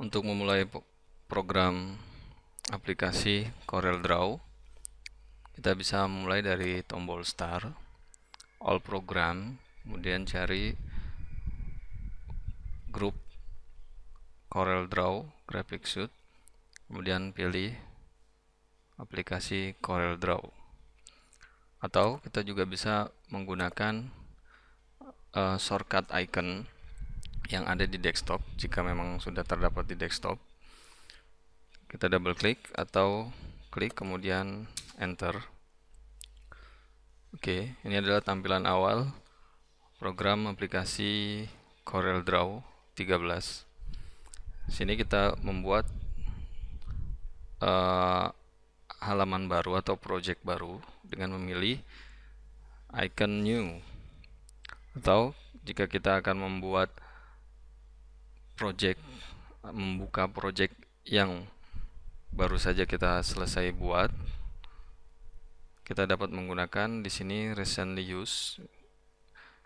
Untuk memulai program aplikasi CorelDRAW, kita bisa mulai dari tombol Start, All Program, kemudian cari grup CorelDRAW Graphic Suite, kemudian pilih aplikasi CorelDRAW. Atau kita juga bisa menggunakan shortcut icon yang ada di desktop jika memang sudah terdapat di desktop. Kita double klik atau klik kemudian enter. Oke, ini adalah tampilan awal program aplikasi CorelDRAW 13. Sini kita membuat halaman baru atau project baru dengan memilih icon new. Atau jika kita akan membuka project yang baru saja kita selesai buat, kita dapat menggunakan di sini recently used.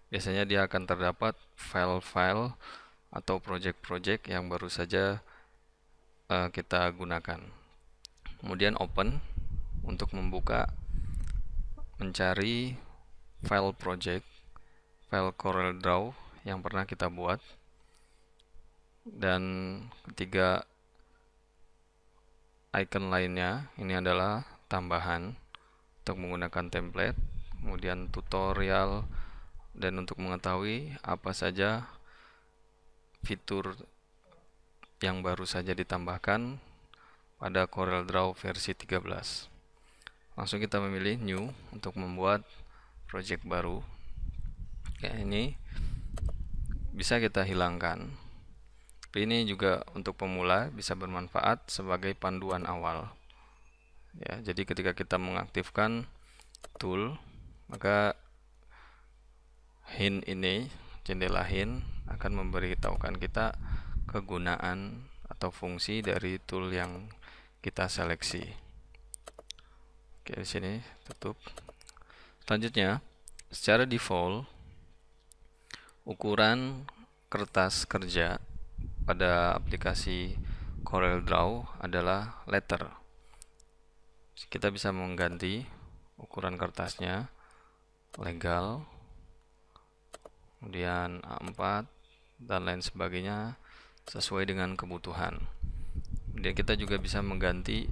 Biasanya dia akan terdapat file-file atau project-project yang baru saja kita gunakan. Kemudian open untuk mencari file project, file CorelDRAW yang pernah kita buat. Dan ketiga icon lainnya ini adalah tambahan untuk menggunakan template, kemudian tutorial, dan untuk mengetahui apa saja fitur yang baru saja ditambahkan pada CorelDRAW versi 13. Langsung kita memilih new untuk membuat project baru. Ya, ini bisa kita hilangkan. Tapi ini juga untuk pemula bisa bermanfaat sebagai panduan awal. Ya, jadi ketika kita mengaktifkan tool, maka hint ini, jendela hint akan memberitahukan kita kegunaan atau fungsi dari tool yang kita seleksi. Oke, di sini tutup. Selanjutnya, secara default ukuran kertas kerja pada aplikasi CorelDRAW adalah letter. Kita bisa mengganti ukuran kertasnya legal, kemudian A4 dan lain sebagainya sesuai dengan kebutuhan. Kemudian kita juga bisa mengganti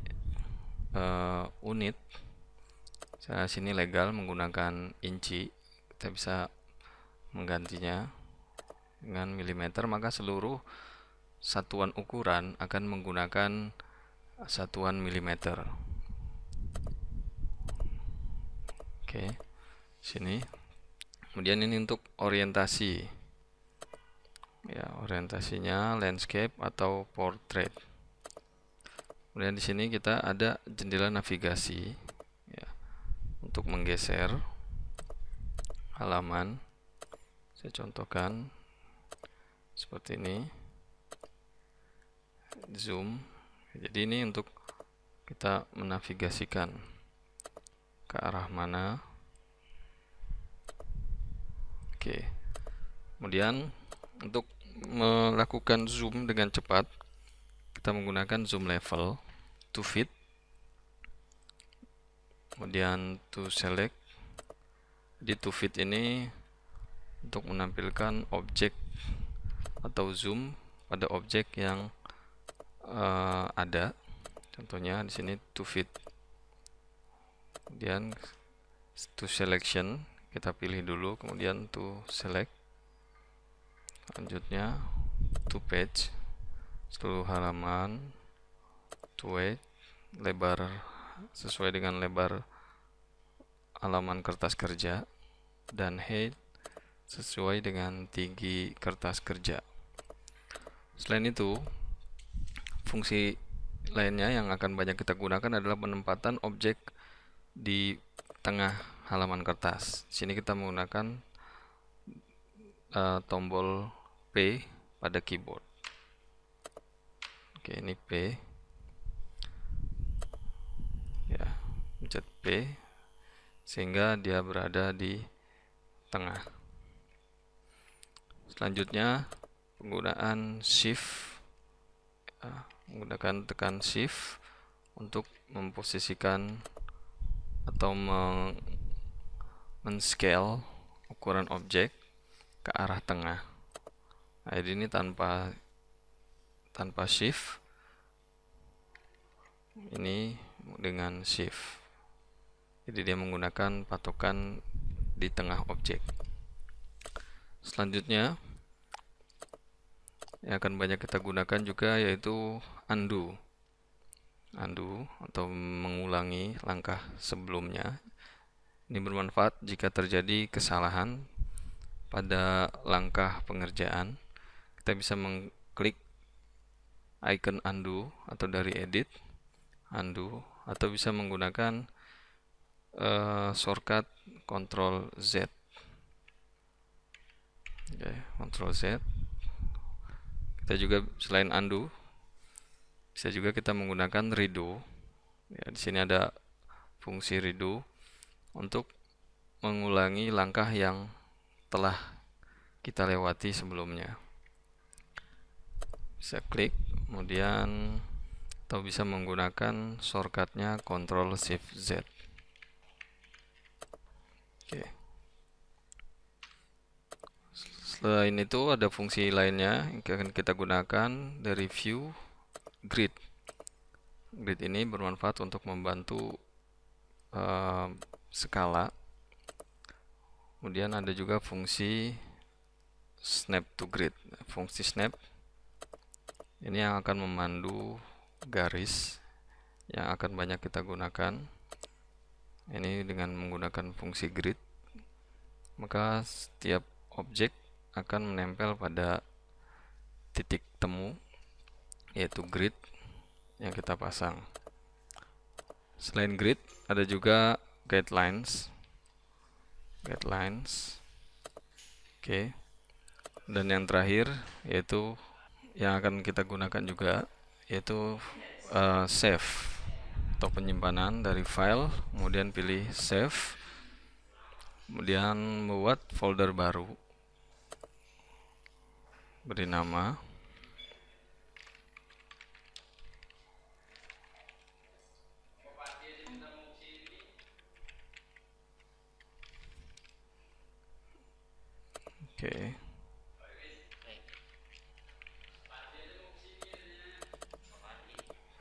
unit. Saya sini legal menggunakan inci, kita bisa menggantinya dengan milimeter, maka seluruh satuan ukuran akan menggunakan satuan milimeter. Oke, sini. Kemudian ini untuk orientasi. Ya, orientasinya landscape atau portrait. Kemudian di sini kita ada jendela navigasi, ya, untuk menggeser halaman. Saya contohkan seperti ini. Zoom. Jadi ini untuk kita menavigasikan ke arah mana. Oke. Kemudian untuk melakukan zoom dengan cepat, kita menggunakan zoom level to fit, kemudian to select. Di to fit ini untuk menampilkan objek atau zoom pada objek yang ada. Contohnya di sini to fit. Kemudian to selection kita pilih dulu, kemudian to select. Selanjutnya to page, seluruh halaman. To weight, lebar sesuai dengan lebar halaman kertas kerja, dan height sesuai dengan tinggi kertas kerja. Selain itu, fungsi lainnya yang akan banyak kita gunakan adalah penempatan objek di tengah halaman kertas. Di sini kita menggunakan tombol P pada keyboard. Oke, ini P. Ya, pencet P sehingga dia berada di tengah. Selanjutnya, penggunaan shift menggunakan tekan shift untuk memposisikan atau men-scale ukuran objek ke arah tengah. Nah, ini tanpa shift, ini dengan shift. Jadi dia menggunakan patokan di tengah objek. Selanjutnya yang akan banyak kita gunakan juga yaitu undo atau mengulangi langkah sebelumnya. Ini bermanfaat jika terjadi kesalahan pada langkah pengerjaan. Kita bisa mengklik icon undo atau dari edit undo, atau bisa menggunakan shortcut Ctrl Z. Ctrl Z. Kita juga selain undo, bisa juga kita menggunakan redo. Ya, di sini ada fungsi redo untuk mengulangi langkah yang telah kita lewati sebelumnya. Bisa klik, kemudian atau bisa menggunakan shortcutnya Ctrl Shift Z. Oke. Selain itu ada fungsi lainnya yang akan kita gunakan dari view grid. Grid ini bermanfaat untuk membantu skala. Kemudian ada juga fungsi snap to grid. Fungsi snap ini yang akan memandu garis yang akan banyak kita gunakan. Ini dengan menggunakan fungsi grid, maka setiap objek akan menempel pada titik temu, yaitu grid yang kita pasang. Selain grid, ada juga guidelines. Oke. Dan yang terakhir yaitu yang akan kita gunakan juga yaitu save atau penyimpanan dari file, kemudian pilih save, kemudian membuat folder baru, beri nama, oke.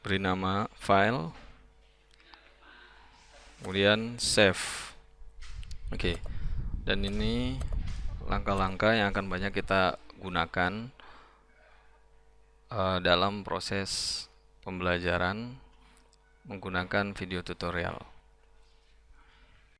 Beri nama file, kemudian save. Oke. Dan ini langkah-langkah yang akan banyak kita gunakan dalam proses pembelajaran menggunakan video tutorial.